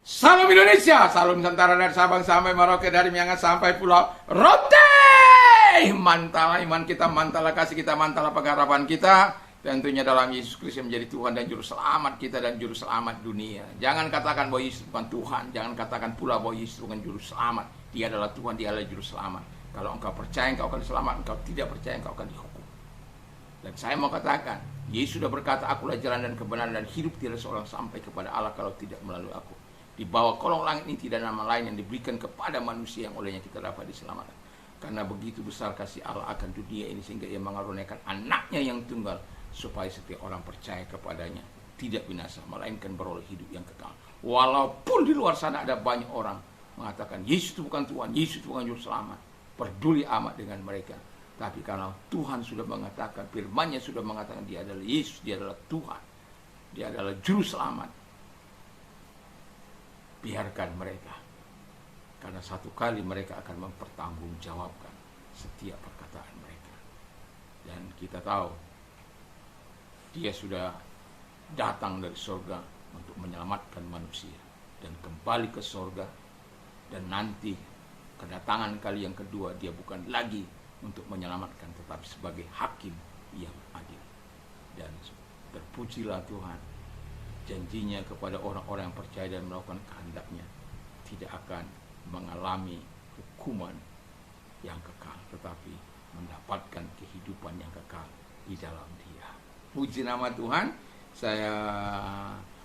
Salam Indonesia, salam Nusantara dari Sabang sampai Merauke, dari Miangas sampai Pulau Rote. Mantap iman kita, mantap kasih kita, mantap pengharapan kita. Tentunya dalam Yesus Kristus menjadi Tuhan dan Juru Selamat kita dan Juru Selamat dunia. Jangan katakan bahwa Yesus bukan Tuhan, jangan katakan pula bahwa Yesus bukan Juru Selamat. Dia adalah Tuhan, dia adalah Juru Selamat. Kalau engkau percaya engkau akan selamat, engkau tidak percaya engkau akan dihukum. Dan saya mau katakan, Yesus sudah berkata, akulah jalan dan kebenaran dan hidup, tidak seorang sampai kepada Allah kalau tidak melalui aku. Di bawah kolong langit ini tidak ada nama lain yang diberikan kepada manusia yang olehnya kita dapat diselamatkan. Karena begitu besar kasih Allah akan dunia ini sehingga ia mengaruniakan anaknya yang tunggal, supaya setiap orang percaya kepadanya tidak binasa, melainkan beroleh hidup yang kekal. Walaupun di luar sana ada banyak orang mengatakan Yesus itu bukan Tuhan, Yesus itu bukan Juru Selamat, peduli amat dengan mereka. Tapi karena Tuhan sudah mengatakan, firman-Nya sudah mengatakan dia adalah Yesus, dia adalah Tuhan, dia adalah Juru Selamat, biarkan mereka. Karena satu kali mereka akan mempertanggungjawabkan setiap perkataan mereka. Dan kita tahu dia sudah datang dari surga untuk menyelamatkan manusia dan kembali ke surga. Dan nanti kedatangan kali yang kedua dia bukan lagi untuk menyelamatkan, tetapi sebagai hakim yang adil. Dan terpujilah Tuhan, janjinya kepada orang-orang yang percaya dan melakukan kehendak-Nya tidak akan mengalami hukuman yang kekal, tetapi mendapatkan kehidupan yang kekal di dalam Dia. Puji nama Tuhan. Saya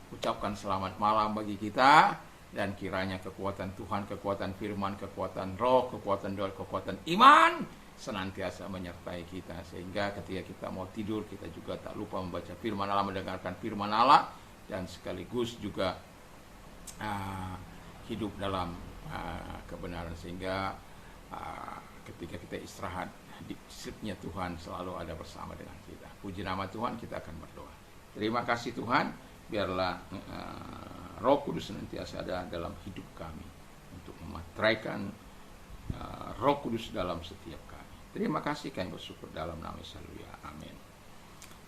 ucapkan selamat malam bagi kita, dan kiranya kekuatan Tuhan, kekuatan firman, kekuatan roh, kekuatan doa, kekuatan iman senantiasa menyertai kita, sehingga ketika kita mau tidur kita juga tak lupa membaca firman Allah, mendengarkan firman Allah, dan sekaligus juga hidup dalam kebenaran, sehingga ketika kita istirahat di sirnya Tuhan selalu ada bersama dengan kita. Puji nama Tuhan, kita akan berdoa. Terima kasih Tuhan, biarlah Roh Kudus senantiasa ada dalam hidup kami untuk memateraikan Roh Kudus dalam setiap kami. Terima kasih, kami bersyukur dalam nama Yesus. Haleluya. Amin.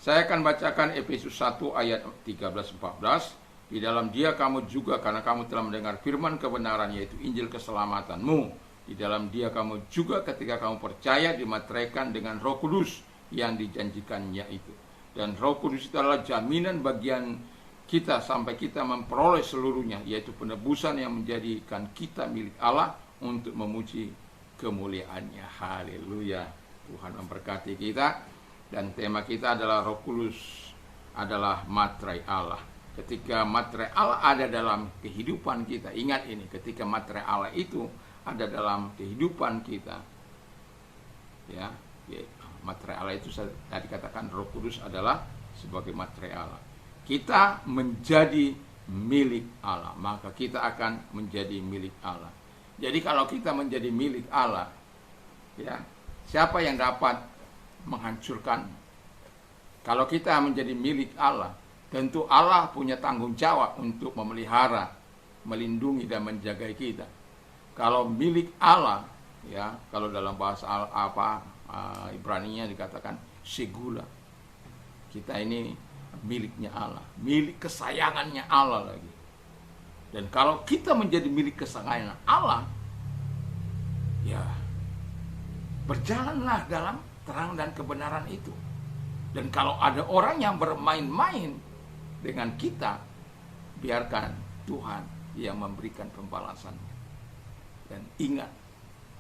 Saya akan bacakan Efesus 1 ayat 13-14. Di dalam Dia kamu juga, karena kamu telah mendengar firman kebenaran, yaitu Injil keselamatanmu. Di dalam Dia kamu juga ketika kamu percaya dimateraikan dengan Roh Kudus yang dijanjikannya itu. Dan Roh Kudus itu adalah jaminan bagian kita sampai kita memperoleh seluruhnya, yaitu penebusan yang menjadikan kita milik Allah untuk memuji kemuliaan-Nya. Haleluya. Tuhan memberkati kita. Dan tema kita adalah Roh Kudus adalah materai Allah. Ketika materai Allah ada dalam kehidupan kita, ingat ini, ketika materai Allah itu ada dalam kehidupan kita, ya, materai Allah itu tadi katakan Roh Kudus adalah sebagai materai Allah. Kita menjadi milik Allah, maka kita akan menjadi milik Allah. Jadi kalau kita menjadi milik Allah, ya, siapa yang dapat menghancurkan? Kalau kita menjadi milik Allah, tentu Allah punya tanggung jawab untuk memelihara, melindungi dan menjaga kita. Kalau milik Allah, ya, kalau dalam bahasa Ibrani-nya dikatakan segula. Kita ini miliknya Allah, milik kesayangannya Allah lagi. Dan kalau kita menjadi milik kesayangan Allah, ya, berjalanlah dalam terang dan kebenaran itu. Dan kalau ada orang yang bermain-main dengan kita, biarkan Tuhan yang memberikan pembalasannya. Dan ingat,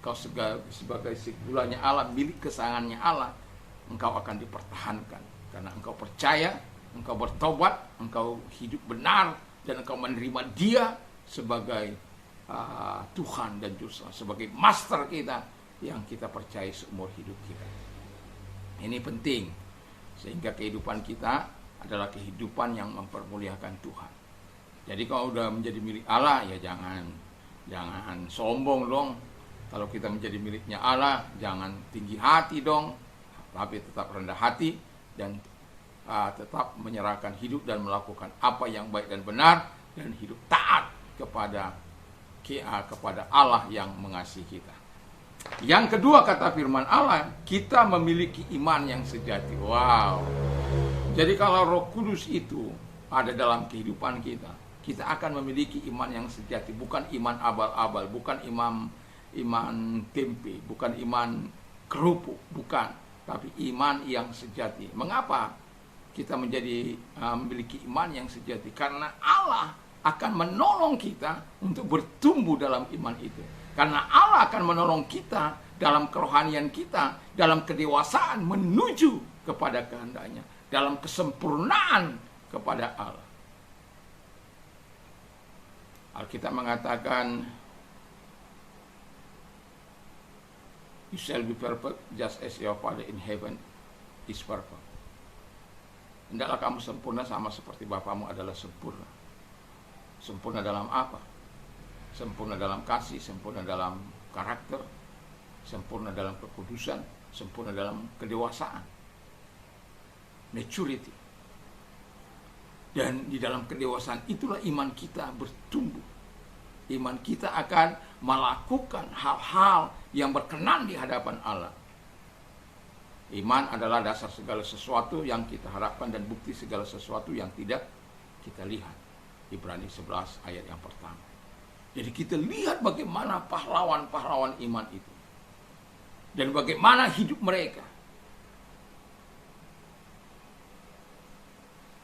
kau sebagai segulanya Allah, milik kesayangannya Allah, engkau akan dipertahankan. Karena engkau percaya, engkau bertobat, engkau hidup benar, dan engkau menerima Dia sebagai Tuhan dan Juru Selamat, sebagai master kita yang kita percaya seumur hidup kita. Ini penting, sehingga kehidupan kita adalah kehidupan yang mempermuliakan Tuhan. Jadi kalau udah menjadi milik Allah, ya jangan sombong dong. Kalau kita menjadi miliknya Allah, jangan tinggi hati dong, tapi tetap rendah hati dan tetap menyerahkan hidup dan melakukan apa yang baik dan benar, dan hidup taat kepada Allah yang mengasihi kita. Yang kedua, kata firman Allah, kita memiliki iman yang sejati. Wow. Jadi kalau Roh Kudus itu ada dalam kehidupan kita, kita akan memiliki iman yang sejati, bukan iman abal-abal, bukan iman tempe, bukan iman kerupuk, bukan, tapi iman yang sejati. Mengapa kita memiliki iman yang sejati? Karena Allah akan menolong kita untuk bertumbuh dalam iman itu. Karena Allah akan menolong kita dalam kerohanian kita, dalam kedewasaan menuju kepada kehendaknya, dalam kesempurnaan kepada Allah. Alkitab mengatakan, you shall be perfect just as your Father in heaven is perfect. Hendaklah kamu sempurna sama seperti Bapamu adalah sempurna. Sempurna dalam apa? Sempurna dalam kasih, sempurna dalam karakter, sempurna dalam kekudusan, sempurna dalam kedewasaan, maturity. Dan di dalam kedewasaan itulah iman kita bertumbuh. Iman kita akan melakukan hal-hal yang berkenan di hadapan Allah. Iman adalah dasar segala sesuatu yang kita harapkan dan bukti segala sesuatu yang tidak kita lihat. Ibrani 11 ayat yang pertama. Jadi kita lihat bagaimana pahlawan-pahlawan iman itu. Dan bagaimana hidup mereka.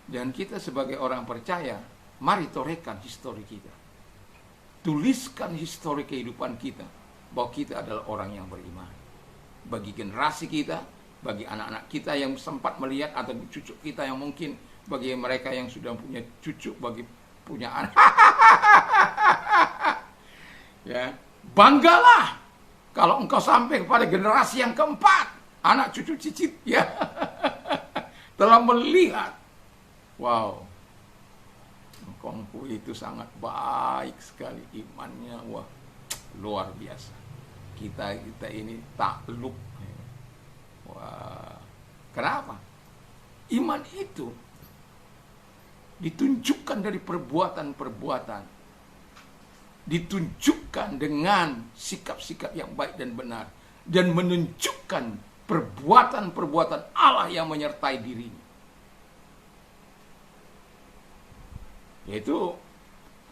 Dan kita sebagai orang percaya, mari torehkan histori kita. Tuliskan histori kehidupan kita, bahwa kita adalah orang yang beriman. Bagi generasi kita, bagi anak-anak kita yang sempat melihat, atau cucu kita yang mungkin, bagi mereka yang sudah punya cucu, bagi punya anak. Ya, banggalah kalau engkau sampai kepada generasi yang keempat, anak cucu cicit, ya, telah melihat. Wow, engkau itu sangat baik sekali imannya, wah, luar biasa. Kita ini takluk. Wah, kenapa? Iman itu ditunjukkan dari perbuatan-perbuatan, ditunjukkan dengan sikap-sikap yang baik dan benar, dan menunjukkan perbuatan-perbuatan Allah yang menyertai dirinya. Yaitu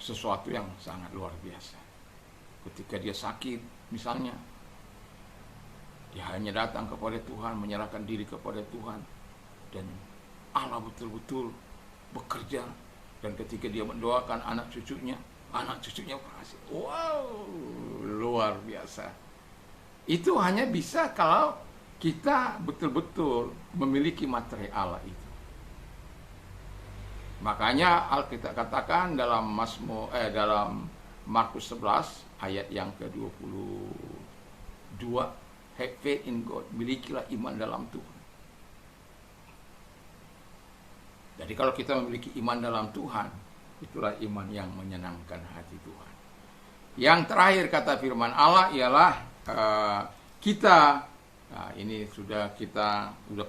sesuatu yang sangat luar biasa. Ketika dia sakit misalnya, dia hanya datang kepada Tuhan, menyerahkan diri kepada Tuhan, dan Allah betul-betul bekerja. Dan ketika dia mendoakan anak cucunya berhasil. Wow, luar biasa. Itu hanya bisa kalau kita betul-betul memiliki materi Allah itu. Makanya Alkitab katakan dalam Markus 11 ayat yang ke-22, have faith in God, milikilah iman dalam Tuhan. Jadi kalau kita memiliki iman dalam Tuhan, itulah iman yang menyenangkan hati Tuhan. Yang terakhir kata firman Allah ialah kita, ini sudah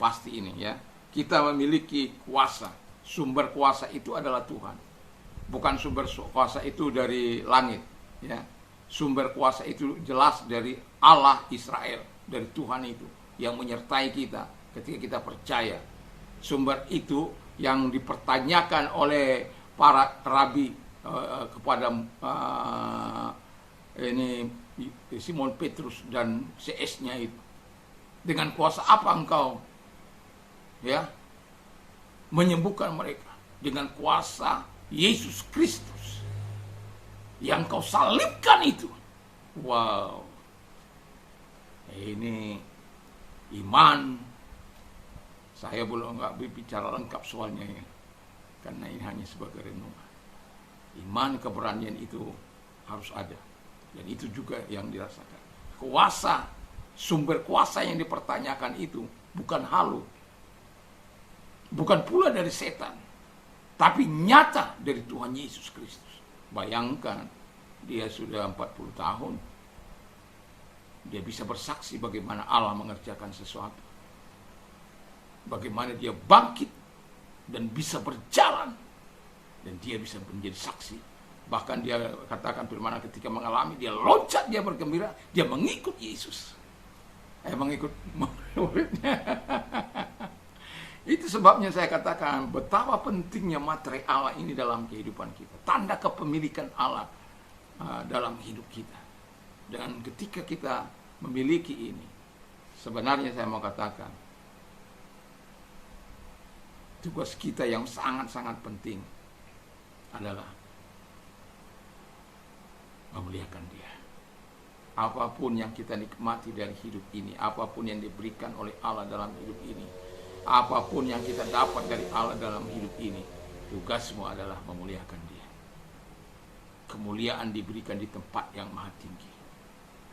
pasti ini ya, kita memiliki kuasa. Sumber kuasa itu adalah Tuhan. Bukan sumber kuasa itu dari langit, ya. Sumber kuasa itu jelas dari Allah Israel, dari Tuhan itu yang menyertai kita ketika kita percaya. Sumber itu yang dipertanyakan oleh para rabi kepada Simon Petrus dan CS-nya itu. Dengan kuasa apa engkau, ya, menyembuhkan mereka? Dengan kuasa Yesus Kristus yang kau salibkan itu. Wow, ini iman. Saya belum nggak bicara lengkap soalnya ya, karena ini hanya sebagai renungan. Iman, keberanian itu harus ada, dan itu juga yang dirasakan. Kuasa, sumber kuasa yang dipertanyakan itu bukan halu, bukan pula dari setan, tapi nyata dari Tuhan Yesus Kristus. Bayangkan, dia sudah 40 tahun, dia bisa bersaksi bagaimana Allah mengerjakan sesuatu, bagaimana dia bangkit dan bisa berjalan, dan dia bisa menjadi saksi. Bahkan dia katakan firman ketika mengalami, dia loncat, dia bergembira, dia mengikut Yesus, mengikut muridnya. Itu sebabnya saya katakan betapa pentingnya materai Allah ini dalam kehidupan kita. Tanda kepemilikan Allah dalam hidup kita. Dan ketika kita memiliki ini, sebenarnya saya mau katakan, tugas kita yang sangat-sangat penting adalah memuliakan Dia. Apapun yang kita nikmati dari hidup ini, apapun yang diberikan oleh Allah dalam hidup ini, apapun yang kita dapat dari Allah dalam hidup ini, tugasmu adalah memuliakan Dia. Kemuliaan diberikan di tempat yang maha tinggi.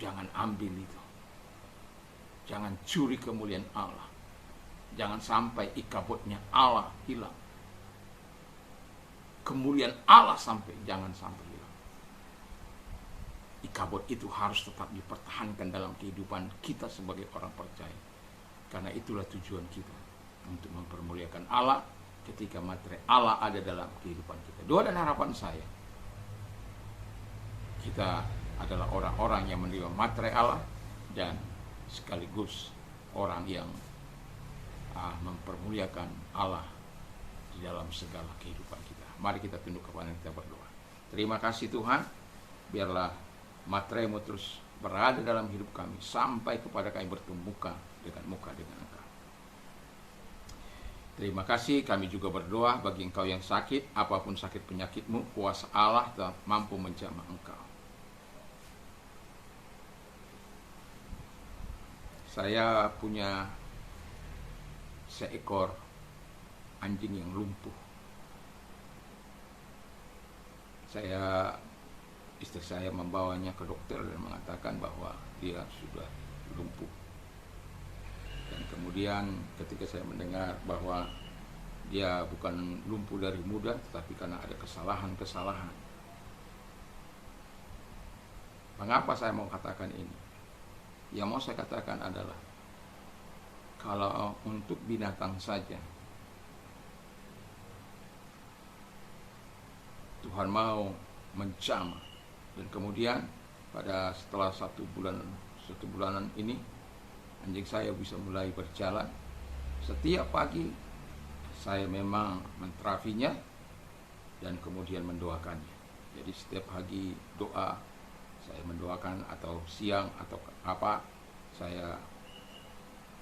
Jangan ambil itu. Jangan curi kemuliaan Allah. Jangan sampai ikabotnya Allah hilang. Kemuliaan Allah jangan sampai hilang. Ikabot itu harus tetap dipertahankan dalam kehidupan kita sebagai orang percaya. Karena itulah tujuan kita, untuk mempermuliakan Allah ketika materai Allah ada dalam kehidupan kita. Doa dan harapan saya, kita adalah orang-orang yang menerima materai Allah dan sekaligus orang yang mempermuliakan Allah di dalam segala kehidupan kita. Mari kita tunduk kepada kita berdoa. Terima kasih Tuhan, biarlah materai-Mu terus berada dalam hidup kami sampai kepada kami bertemu muka dengan Engkau. Terima kasih, kami juga berdoa bagi engkau yang sakit, apapun sakit penyakitmu, kuasa Allah tetap mampu menjamah engkau. Saya punya seekor anjing yang lumpuh. Istri saya membawanya ke dokter dan mengatakan bahwa dia sudah lumpuh. Dan kemudian ketika saya mendengar bahwa dia bukan lumpuh dari muda, tetapi karena ada kesalahan-kesalahan. Mengapa saya mau katakan ini? Yang mau saya katakan adalah, kalau untuk binatang saja Tuhan mau menjamah, dan kemudian setelah satu bulanan ini anjing saya bisa mulai berjalan. Setiap pagi saya memang menterapinya dan kemudian mendoakannya. Jadi setiap pagi doa, saya mendoakan, atau siang atau apa, saya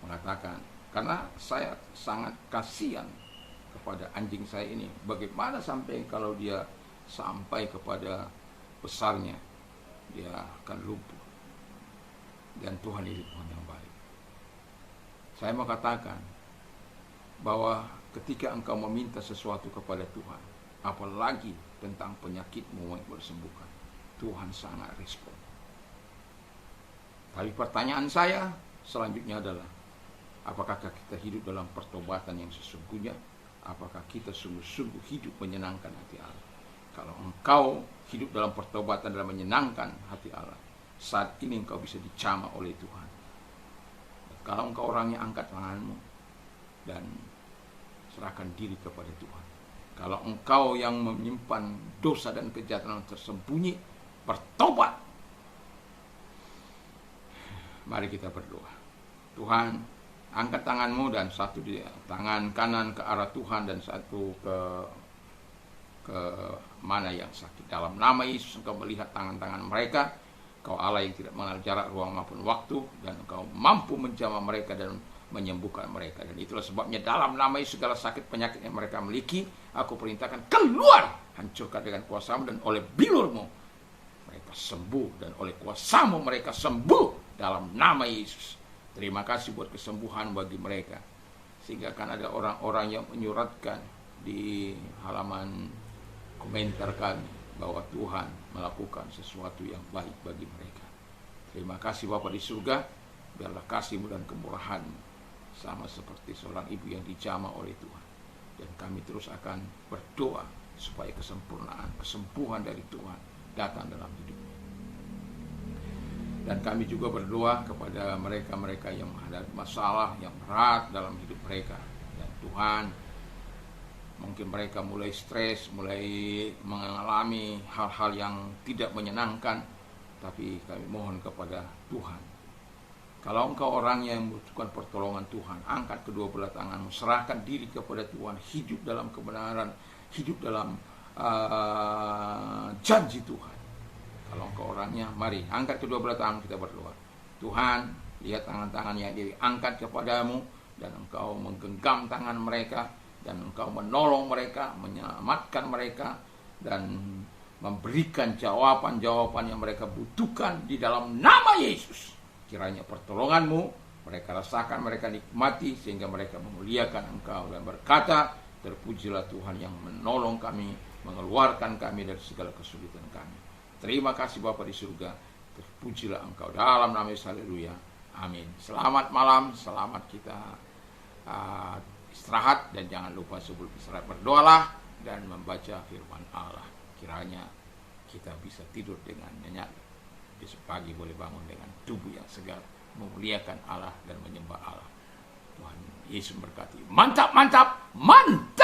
mengatakan, karena saya sangat kasihan kepada anjing saya ini. Bagaimana sampai kalau dia sampai kepada besarnya, dia akan lumpuh. Dan Tuhan ini Tuhan yang baik. Saya mau katakan bahwa ketika engkau meminta sesuatu kepada Tuhan, apalagi tentang penyakitmu yang bersembuhkan, Tuhan sangat respon. Tapi pertanyaan saya selanjutnya adalah, apakah kita hidup dalam pertobatan yang sesungguhnya? Apakah kita sungguh-sungguh hidup menyenangkan hati Allah? Kalau engkau hidup dalam pertobatan, dalam menyenangkan hati Allah, saat ini engkau bisa dicamah oleh Tuhan. Kalau engkau orangnya, angkat tanganmu dan serahkan diri kepada Tuhan. Kalau engkau yang menyimpan dosa dan kejahatan tersembunyi, bertobat. Mari kita berdoa. Tuhan, angkat tanganmu, dan satu di tangan kanan ke arah Tuhan dan satu ke mana yang sakit. Dalam nama Yesus engkau melihat tangan-tangan mereka. Kau Allah yang tidak mengenal jarak, ruang maupun waktu, dan engkau mampu menjamah mereka dan menyembuhkan mereka. Dan itulah sebabnya dalam nama Yesus segala sakit penyakit yang mereka miliki, aku perintahkan keluar, hancurkan dengan kuasa-Mu, dan oleh bilur-Mu mereka sembuh, dan oleh kuasa-Mu mereka sembuh dalam nama Yesus. Terima kasih buat kesembuhan bagi mereka, sehingga akan ada orang-orang yang menyuratkan di halaman komentar kami bahwa Tuhan melakukan sesuatu yang baik bagi mereka. Terima kasih Bapa di surga, biarlah kasih-Mu dan kemurahan-Mu sama seperti seorang ibu yang dijamah oleh Tuhan. Dan kami terus akan berdoa supaya kesempurnaan, kesembuhan dari Tuhan datang dalam hidup. Dan kami juga berdoa kepada mereka-mereka yang menghadapi masalah yang berat dalam hidup mereka. Dan Tuhan, mungkin mereka mulai stres, mulai mengalami hal-hal yang tidak menyenangkan, tapi kami mohon kepada Tuhan, Kalau engkau orang yang membutuhkan pertolongan Tuhan, angkat kedua belah tanganmu, serahkan diri kepada Tuhan, hidup dalam kebenaran, hidup dalam janji Tuhan. Kalau engkau orangnya, mari angkat kedua belah tangan, kita berdoa. Tuhan, lihat tangan-tangan yang diangkat kepadamu, dan engkau menggenggam tangan mereka, dan engkau menolong mereka, menyelamatkan mereka, dan memberikan jawaban-jawaban yang mereka butuhkan di dalam nama Yesus. Kiranya pertolonganmu mereka rasakan, mereka nikmati, sehingga mereka memuliakan engkau dan berkata, terpujilah Tuhan yang menolong kami, mengeluarkan kami dari segala kesulitan kami. Terima kasih Bapa di surga, terpujilah engkau dalam nama Yesus, haleluya, amin. Selamat malam, selamat kita istirahat, dan jangan lupa sebelum istirahat berdoalah dan membaca firman Allah. Kiranya kita bisa tidur dengan nyenyak, besok pagi boleh bangun dengan tubuh yang segar, memuliakan Allah dan menyembah Allah. Tuhan Yesus berkati. Mantap, mantap, mantap.